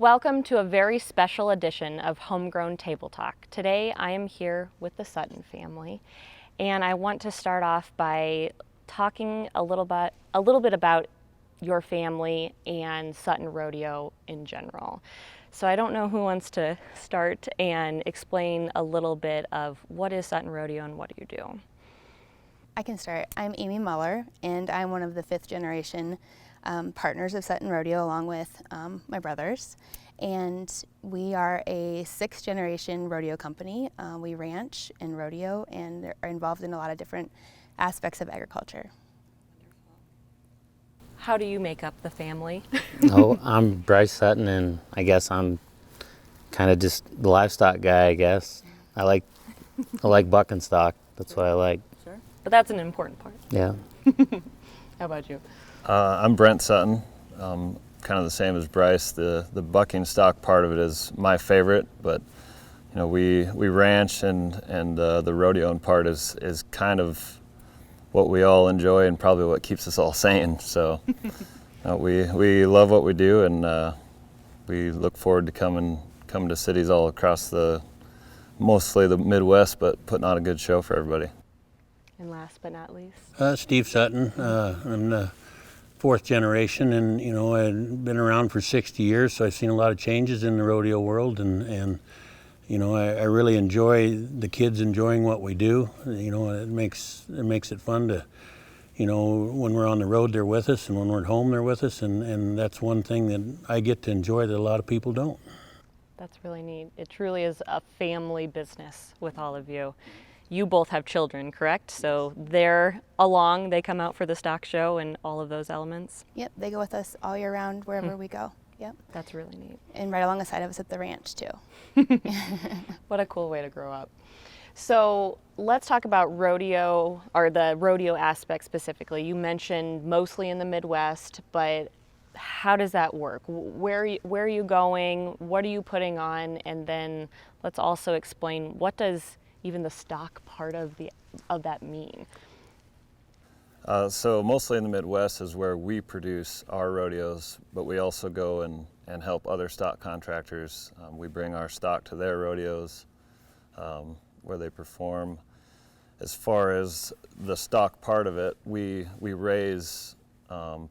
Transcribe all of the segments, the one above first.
Welcome to a very special edition of Homegrown Table Talk. Today I am here with the Sutton family, and I want to start off by talking a little bit about your family and Sutton Rodeo in general. So I don't know who wants to start and explain a little bit of what is Sutton Rodeo and what do you do? I can start. I'm Amy Muller, and I'm one of the fifth generation partners of Sutton Rodeo along with my brothers. And we are a sixth generation rodeo company. We ranch and rodeo and are involved in a lot of different aspects of agriculture. How do you make up the family? Oh, I'm Bryce Sutton, and I guess I'm kind of just the livestock guy, I guess. I like buck and stock. That's what I like. Sure. But that's an important part. Yeah. How about you? I'm Brent Sutton, kind of the same as Bryce. The bucking stock part of it is my favorite, but you know we ranch and the rodeoing part is kind of what we all enjoy and probably what keeps us all sane. So we love what we do, and we look forward to coming to cities all across mostly the Midwest, but putting on a good show for everybody. And last but not least? Steve Sutton. I'm the fourth generation, and you know I've been around for 60 years, so I've seen a lot of changes in the rodeo world, and you know I really enjoy the kids enjoying what we do. You know it makes it fun to, you know, when we're on the road they're with us, and when we're at home they're with us, and that's one thing that I get to enjoy that a lot of people don't. That's really neat. It truly is a family business with all of you. You both have children, correct? So they're along, they come out for the stock show and all of those elements? Yep, they go with us all year round wherever we go. Yep. That's really neat. And right alongside of us at the ranch too. What a cool way to grow up. So let's talk about rodeo, or the rodeo aspect specifically. You mentioned mostly in the Midwest, but how does that work? Where are you going? What are you putting on? And then let's also explain, what does even the stock part of that mean? So mostly in the Midwest is where we produce our rodeos, but we also go and help other stock contractors. We bring our stock to their rodeos where they perform. As far as the stock part of it, we raise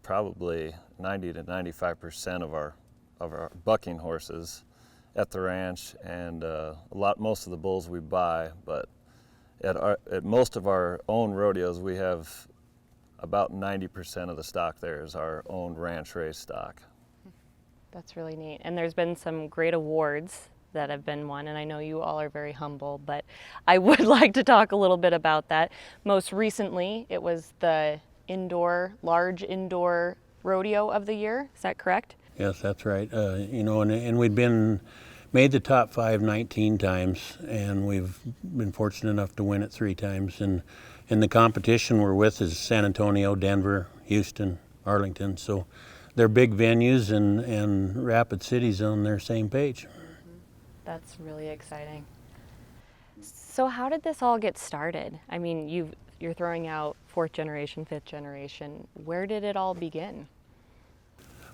probably 90 to 95% of our bucking horses at the ranch, and most of the bulls we buy, but at most of our own rodeos we have about 90% of the stock there is our own ranch raised stock. That's really neat. And there's been some great awards that have been won, and I know you all are very humble, but I would like to talk a little bit about that. Most recently it was the large indoor rodeo of the year, is that correct? Yes, that's right. You know, and we've made the top 5 19 times, and we've been fortunate enough to win it 3 times. And the competition we're with is San Antonio, Denver, Houston, Arlington. So they're big venues, and Rapid City's on their same page. That's really exciting. So how did this all get started? I mean, you're throwing out 4th generation, 5th generation. Where did it all begin?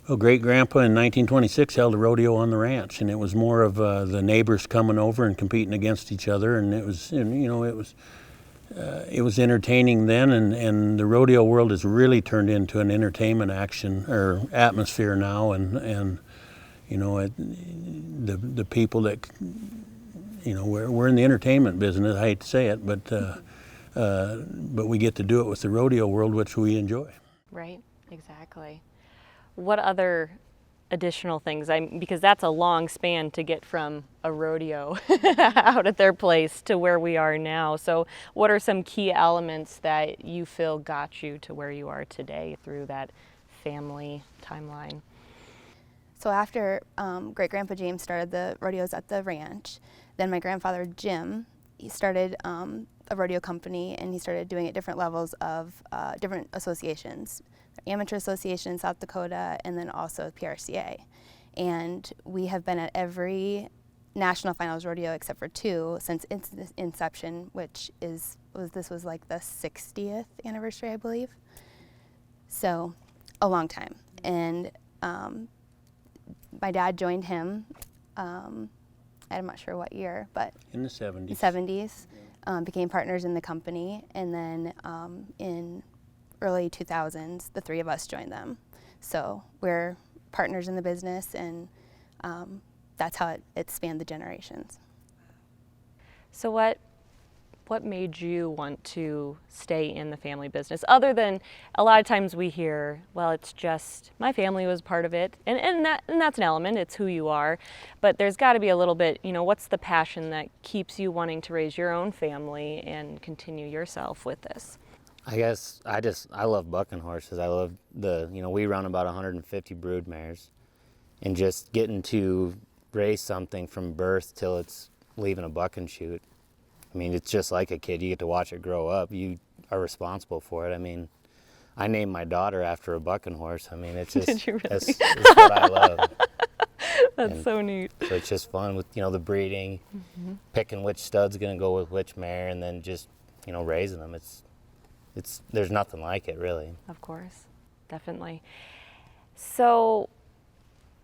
Well, Great-Grandpa in 1926 held a rodeo on the ranch, and it was more of the neighbors coming over and competing against each other, and it was, you know, it was entertaining then, and the rodeo world has really turned into an entertainment action or atmosphere now, and you know, the people that, you know, we're in the entertainment business. I hate to say it, but we get to do it with the rodeo world, which we enjoy. Right, exactly. What other additional things? Because that's a long span to get from a rodeo out at their place to where we are now. So what are some key elements that you feel got you to where you are today through that family timeline? So after Great-Grandpa James started the rodeos at the ranch, then my grandfather Jim, he started a rodeo company, and he started doing it at different levels of different associations. Amateur Association in South Dakota, and then also PRCA. And we have been at every national finals rodeo except for 2 since its inception, which this was like the 60th anniversary, I believe. So a long time. And my dad joined him. I'm not sure what year, but In the 70s. the 70s, became partners in the company, and then in early 2000s, the three of us joined them. So we're partners in the business, and that's how it spanned the generations. So what made you want to stay in the family business? Other than a lot of times we hear, well, it's just my family was part of it, and that's an element. It's who you are, but there's got to be a little bit. What's the passion that keeps you wanting to raise your own family and continue yourself with this? I guess I love bucking horses. I love we run about 150 brood mares, and just getting to raise something from birth till it's leaving a bucking chute. I mean, it's just like a kid. You get to watch it grow up. You are responsible for it. I mean, I named my daughter after a bucking horse. I mean, it's just Did you really? That's what I love. That's so neat. So it's just fun with the breeding, picking which stud's gonna go with which mare, and then just raising them. It's there's nothing like it, really. Of course, definitely. So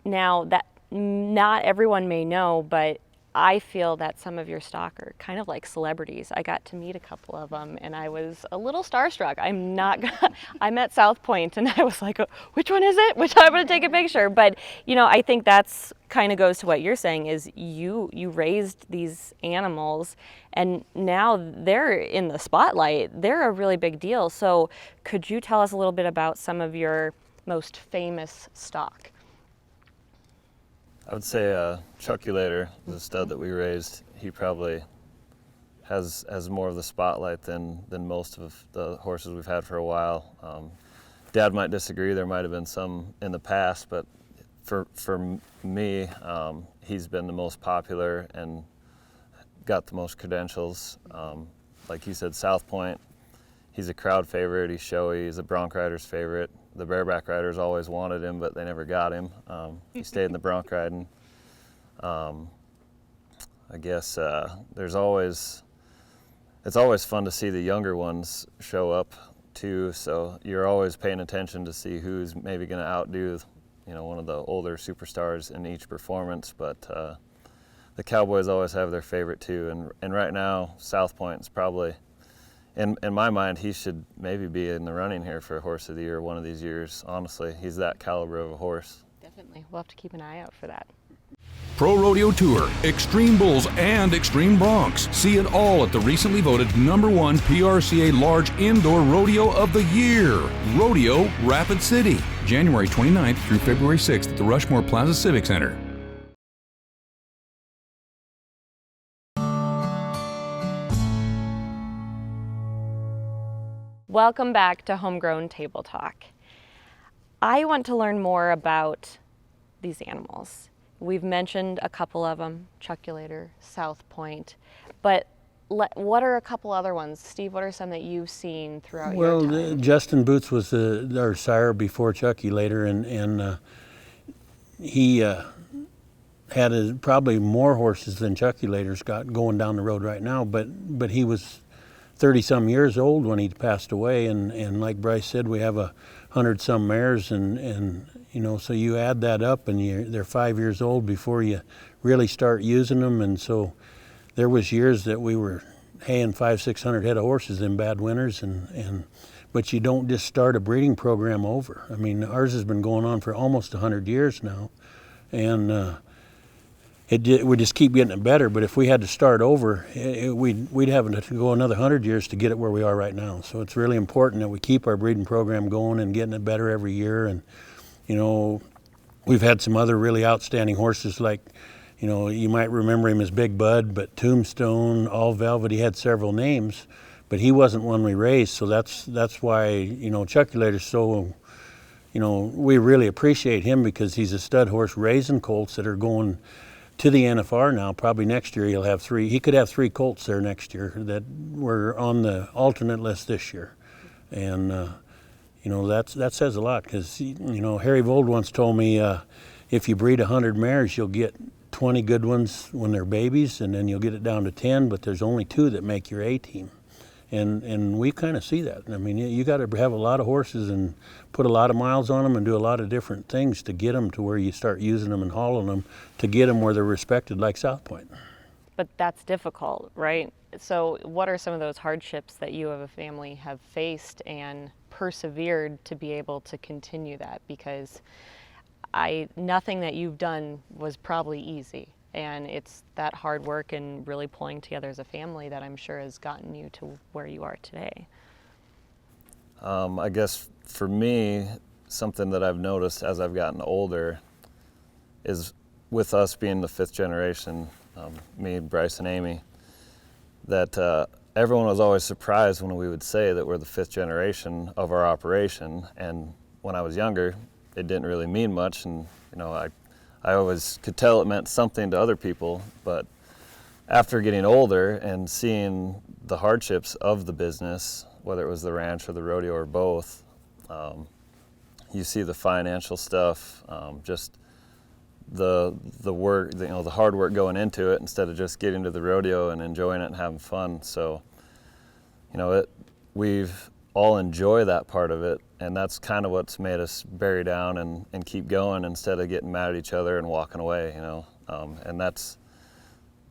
now that not everyone may know, but I feel that some of your stock are kind of like celebrities. I got to meet a couple of them, and I was a little starstruck. I'm at South Point, and I was like, which one is it? Which I'm going to take a picture. But, I think that's kind of goes to what you're saying is you raised these animals, and now they're in the spotlight. They're a really big deal. So could you tell us a little bit about some of your most famous stock? I would say Chuckulator is a stud that we raised. He probably has more of the spotlight than most of the horses we've had for a while. Dad might disagree. There might have been some in the past, but for me, he's been the most popular and got the most credentials. Like you said, South Point, he's a crowd favorite. He's showy. He's a bronc rider's favorite. The bareback riders always wanted him, but they never got him. He stayed in the bronc riding. I guess it's always fun to see the younger ones show up too. So you're always paying attention to see who's maybe going to outdo, one of the older superstars in each performance. But the Cowboys always have their favorite too. And right now, South Point is probably. In my mind, he should maybe be in the running here for Horse of the Year one of these years. Honestly, he's that caliber of a horse. Definitely. We'll have to keep an eye out for that. Pro Rodeo Tour, Extreme Bulls, and Extreme Broncs. See it all at the recently voted #1 PRCA Large Indoor Rodeo of the Year, Rodeo Rapid City, January 29th through February 6th at the Rushmore Plaza Civic Center. Welcome back to Homegrown Table Talk. I want to learn more about these animals. We've mentioned a couple of them, Chuckulator, South Point, but what are a couple other ones? Steve, what are some that you've seen throughout your time? Well, Justin Boots was our sire before Chuckulator, and he had probably more horses than Chuckulator's got going down the road right now, but he was 30-some years old when he passed away, and like Bryce said, we have 100-some mares, and so you add that up, and they're 5 years old before you really start using them, and so there was years that we were haying 500-600 head of horses in bad winters, but you don't just start a breeding program over. I mean, ours has been going on for almost 100 years now, and we just keep getting it better. But if we had to start over, we'd have to go another 100 years to get it where we are right now. So it's really important that we keep our breeding program going and getting it better every year. And we've had some other really outstanding horses, like you might remember him as Big Bud, but Tombstone, All Velvet. He had several names, but he wasn't one we raised. So that's why Chuckulator's so. We really appreciate him because he's a stud horse raising colts that are going to the NFR now. Probably next year he'll have 3. He could have 3 colts there next year that were on the alternate list this year. And, that says a lot because, Harry Vold once told me if you breed 100 mares, you'll get 20 good ones when they're babies, and then you'll get it down to 10, but there's only 2 that make your A team. And we kind of see that. I mean, you got to have a lot of horses and put a lot of miles on them and do a lot of different things to get them to where you start using them and hauling them to get them where they're respected, like South Point. But that's difficult, right? So what are some of those hardships that you as a family have faced and persevered to be able to continue that? Because nothing that you've done was probably easy. And it's that hard work and really pulling together as a family that I'm sure has gotten you to where you are today. I guess for me, something that I've noticed as I've gotten older is with us being the 5th generation, me, Bryce, and Amy, that everyone was always surprised when we would say that we're the 5th generation of our operation. And when I was younger, it didn't really mean much. And, you know, I always could tell it meant something to other people, but after getting older and seeing the hardships of the business, whether it was the ranch or the rodeo or both, you see the financial stuff, just the work, you know, the hard work going into it instead of just getting to the rodeo and enjoying it and having fun. So, you know, we've all enjoy that part of it, and that's kind of what's made us bury down and keep going instead of getting mad at each other and walking away, you know. And that's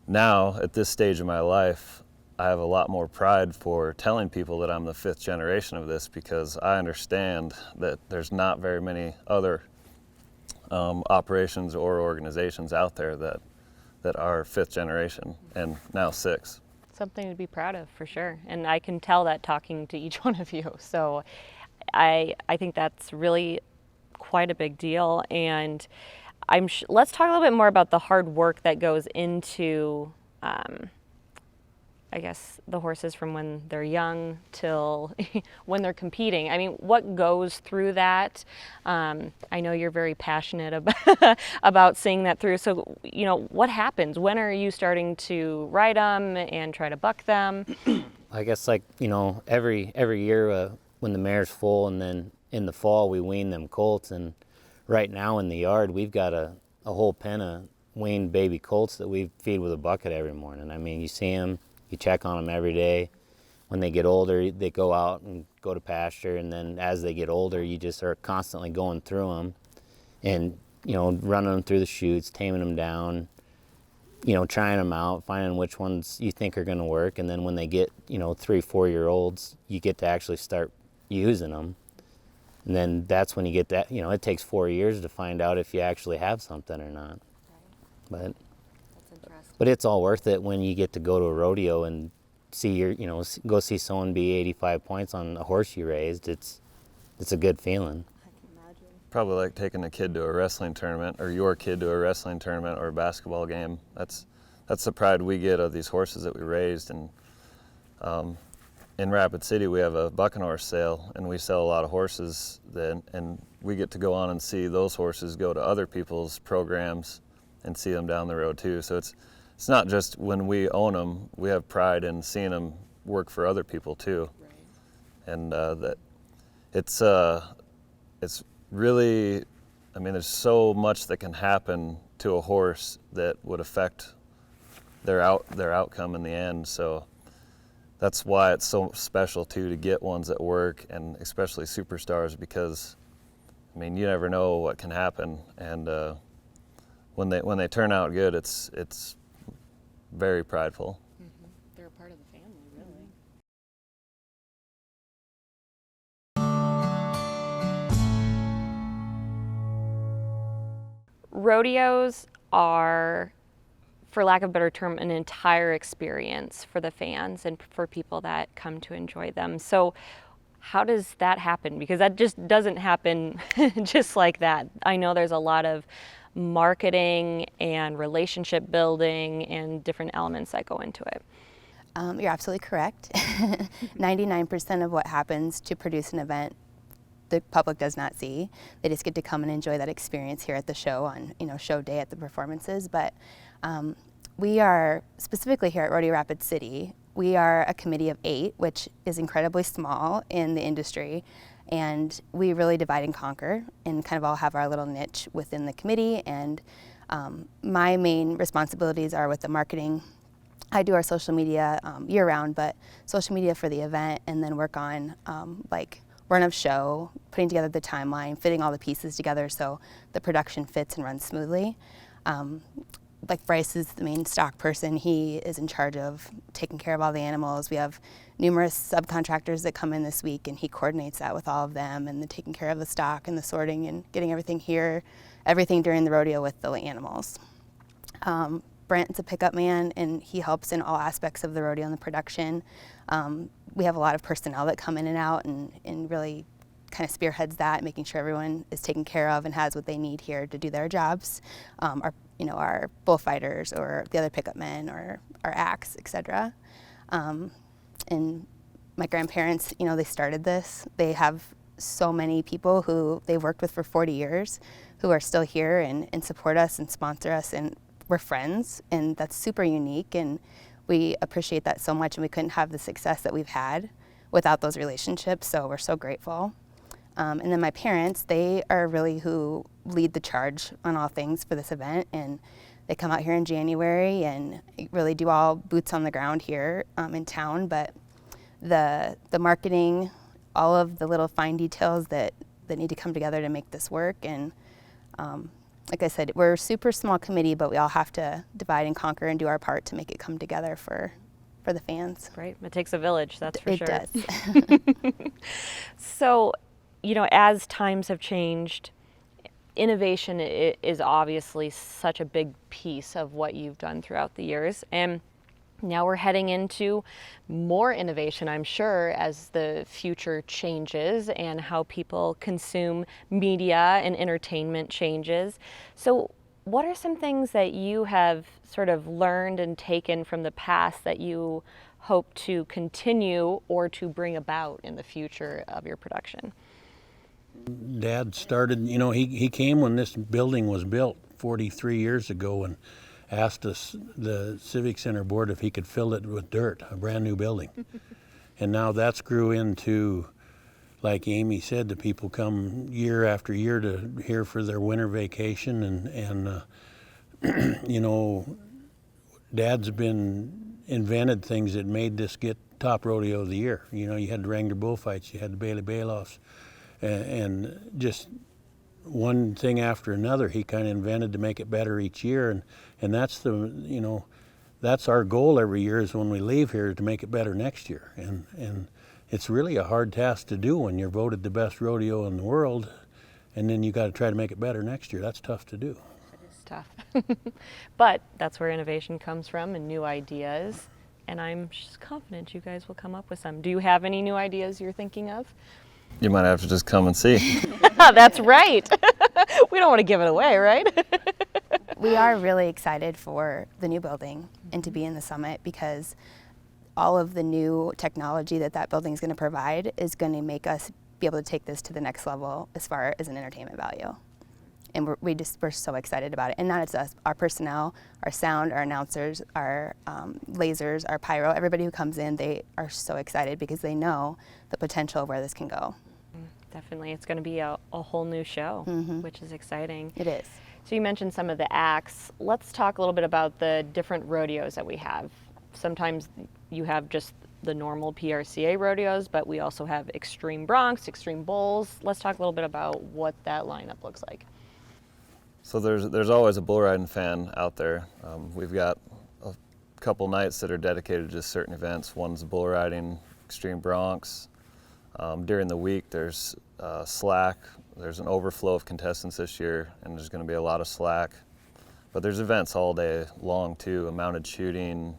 now at this stage of my life, I have a lot more pride for telling people that I'm the 5th generation of this, because I understand that there's not very many other operations or organizations out there that are 5th generation, and now 6th. Something to be proud of, for sure. And I can tell that talking to each one of you. So I think that's really quite a big deal. And let's talk a little bit more about the hard work that goes into, I guess, the horses from when they're young till when they're competing. I mean, what goes through that? I know you're very passionate about seeing that through. So, you know, what happens? When are you starting to ride them and try to buck them? I guess, like, you know, every year when the mare's full, and then in the fall we wean them colts. And right now in the yard we've got a whole pen of weaned baby colts that we feed with a bucket every morning. I mean, you see them, you check on them every day. When they get older, they go out and go to pasture, and then as they get older, you just are constantly going through them and, you know, running them through the chutes, taming them down, you know, trying them out, finding which ones you think are going to work. And then when they get, you know, 3-4-year-olds, you get to actually start using them. And then that's when you get that, you know, it takes 4 years to find out if you actually have something or not. Right. But it's all worth it when you get to go to a rodeo and see you know, go see someone be 85 points on a horse you raised. It's a good feeling. I can imagine. Probably like taking a kid to a wrestling tournament, or your kid to a wrestling tournament or a basketball game. That's the pride we get of these horses that we raised. And in Rapid City, we have a bucking horse sale, and we sell a lot of horses. And we get to go on and see those horses go to other people's programs and see them down the road too. So it's not just when we own them, we have pride in seeing them work for other people too. Right. And that it's really, I mean, there's so much that can happen to a horse that would affect their outcome in the end. So that's why it's so special too to get ones that work, and especially superstars, because I mean, you never know what can happen. And when they turn out good, it's very prideful. Mm-hmm. They're a part of the family, really. Rodeos are, for lack of a better term, an entire experience for the fans and for people that come to enjoy them. So how does that happen? Because that just doesn't happen just like that. I know there's a lot of marketing and relationship building and different elements that go into it. You're absolutely correct. 99% of what happens to produce an event, the public does not see. They just get to come and enjoy that experience here at the show on, you know, show day at the performances. But we are, specifically here at Rodeo Rapid City, we are a committee of 8, which is incredibly small in the industry. And we really divide and conquer and kind of all have our little niche within the committee. And my main responsibilities are with the marketing I do our social media year round, but social media for the event, and then work on like run of show, putting together the timeline, fitting all the pieces together so the production fits and runs smoothly. Like Bryce is the main stock person. He is in charge of taking care of all the animals. We have numerous subcontractors that come in this week, and he coordinates that with all of them, and the taking care of the stock and the sorting and getting everything here, everything during the rodeo with the animals. Brent's a pickup man, and he helps in all aspects of the rodeo and the production. We have a lot of personnel that come in and out and really kind of spearheads that, making sure everyone is taken care of and has what they need here to do their jobs. Our bullfighters or the other pickup men or our acts, etc. And my grandparents, they started this. They have so many people who they've worked with for 40 years who are still here and support us and sponsor us, and we're friends, and that's super unique, and we appreciate that so much, and we couldn't have the success that we've had without those relationships, so we're so grateful. And then my parents, they are really who lead the charge on all things for this event, and they come out here in January and really do all boots on the ground here in town, but the marketing, all of the little fine details that need to come together to make this work, and like I said, we're a super small committee, but we all have to divide and conquer and do our part to make it come together for the fans. Right, it takes a village, that's for sure. It does. So, as times have changed, innovation is obviously such a big piece of what you've done throughout the years. And now we're heading into more innovation, I'm sure, as the future changes and how people consume media and entertainment changes. So what are some things that you have sort of learned and taken from the past that you hope to continue or to bring about in the future of your production? Dad started, he came when this building was built 43 years ago and asked us, the Civic Center board, if he could fill it with dirt, a brand new building. And now that's grew into, like Amy said, the people come year after year to here for their winter vacation, and Dad's been invented things that made this get top rodeo of the year. You had the Wrangler bullfights, you had the Bailey Bailoffs, and just one thing after another he kind of invented to make it better each year, and that's that's our goal every year, is when we leave here to make it better next year, and it's really a hard task to do when you're voted the best rodeo in the world, and then you got to try to make it better next year. That's tough to do. It is tough. But that's where innovation comes from, and new ideas, and I'm just confident you guys will come up with some. Do you have any new ideas you're thinking of? You might have to just come and see. That's right. We don't want to give it away, right? We are really excited for the new building and to be in the summit, because all of the new technology that building is going to provide is going to make us be able to take this to the next level as far as an entertainment value. And we're so excited about it. And not just us, our personnel, our sound, our announcers, our lasers, our pyro, everybody who comes in, they are so excited because they know the potential of where this can go. Definitely, it's going to be a whole new show, which is exciting. It is. So you mentioned some of the acts. Let's talk a little bit about the different rodeos that we have. Sometimes you have just the normal PRCA rodeos, but we also have Extreme Broncs, Extreme Bulls. Let's talk a little bit about what that lineup looks like. So there's always a bull riding fan out there. We've got a couple nights that are dedicated to just certain events. One's bull riding, Extreme Broncs. During the week there's slack. There's an overflow of contestants this year, and there's going to be a lot of slack. But there's events all day long too: a mounted shooting,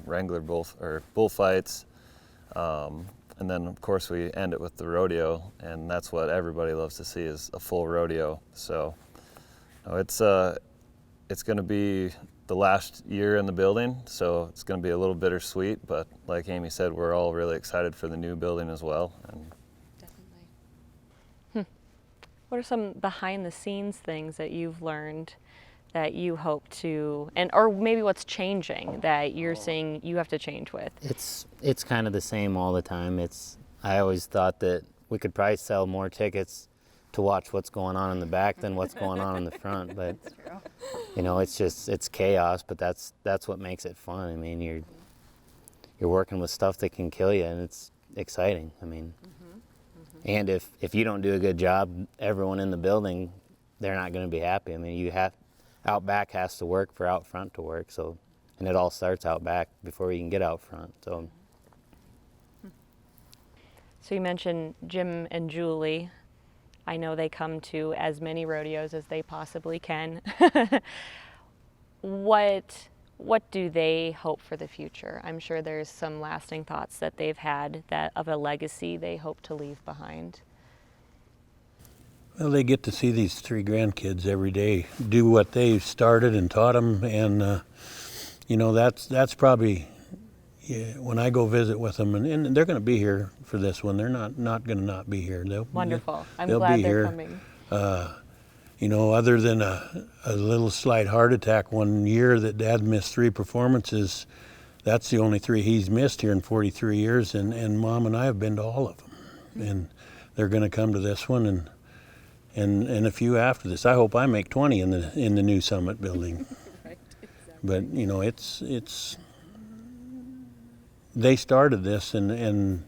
Wrangler bullfights, and then of course we end it with the rodeo, and that's what everybody loves to see, is a full rodeo. So it's going to be the last year in the building, so it's going to be a little bittersweet, but like Amy said, we're all really excited for the new building as well. And definitely. What are some behind the scenes things that you've learned that you hope to, or maybe what's changing that you're seeing you have to change with? It's kind of the same all the time. I always thought that we could probably sell more tickets to watch what's going on in the back than what's going on in the front, but it's chaos, but that's what makes it fun. I mean, you're working with stuff that can kill you, and it's exciting. I mean, and if you don't do a good job, everyone in the building, they're not going to be happy. I mean, out back has to work for out front to work. So, and it all starts out back before you can get out front. So you mentioned Jim and Julie. I know they come to as many rodeos as they possibly can. What do they hope for the future? I'm sure there's some lasting thoughts that they've had that of a legacy they hope to leave behind. Well, they get to see these 3 grandkids every day do what they started and taught them, and you know, that's probably, yeah, when I go visit with them, and they're going to be here for this one. They're not going to not be here. Wonderful. I'm they'll glad be they're here. coming. You know, other than a little slight heart attack one year that Dad missed 3 performances, that's the only 3 he's missed here in 43 years, and Mom and I have been to all of them. And they're going to come to this one and a few after this. I hope I make 20 in the new Summit building. Right, exactly. But you know, it's they started this, and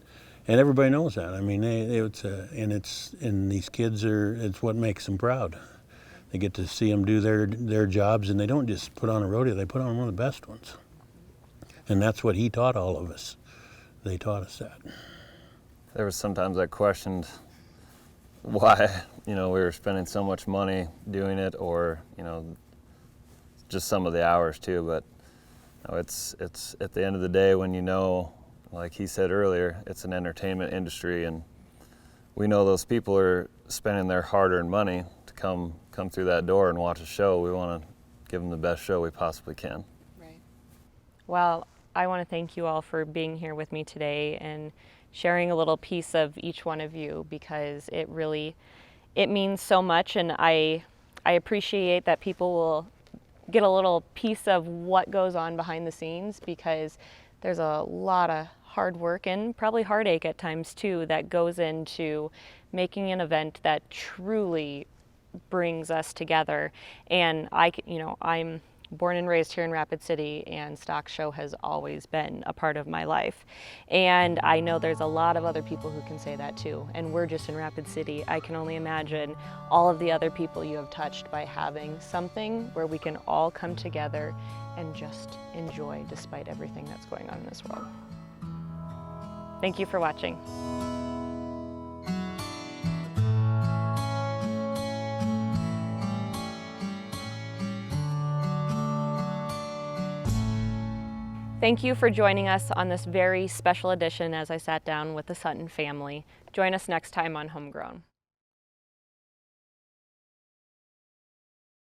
everybody knows that. I mean, and these kids it's what makes them proud. They get to see them do their jobs, and they don't just put on a rodeo, they put on one of the best ones. And that's what he taught all of us. They taught us that. There was sometimes I questioned why, you know, we were spending so much money doing it, or, you know, just some of the hours too. But you know, it's at the end of the day, when you know, like he said earlier, it's an entertainment industry, and we know those people are spending their hard-earned money to come through that door and watch a show. We want to give them the best show we possibly can. Right. Well, I want to thank you all for being here with me today and sharing a little piece of each one of you, because it means so much, and I appreciate that people will get a little piece of what goes on behind the scenes, because there's a lot of hard work and probably heartache at times too that goes into making an event that truly brings us together. And I'm born and raised here in Rapid City, and Stock Show has always been a part of my life. And I know there's a lot of other people who can say that too. And we're just in Rapid City. I can only imagine all of the other people you have touched by having something where we can all come together and just enjoy despite everything that's going on in this world. Thank you for watching. Thank you for joining us on this very special edition as I sat down with the Sutton family. Join us next time on Homegrown.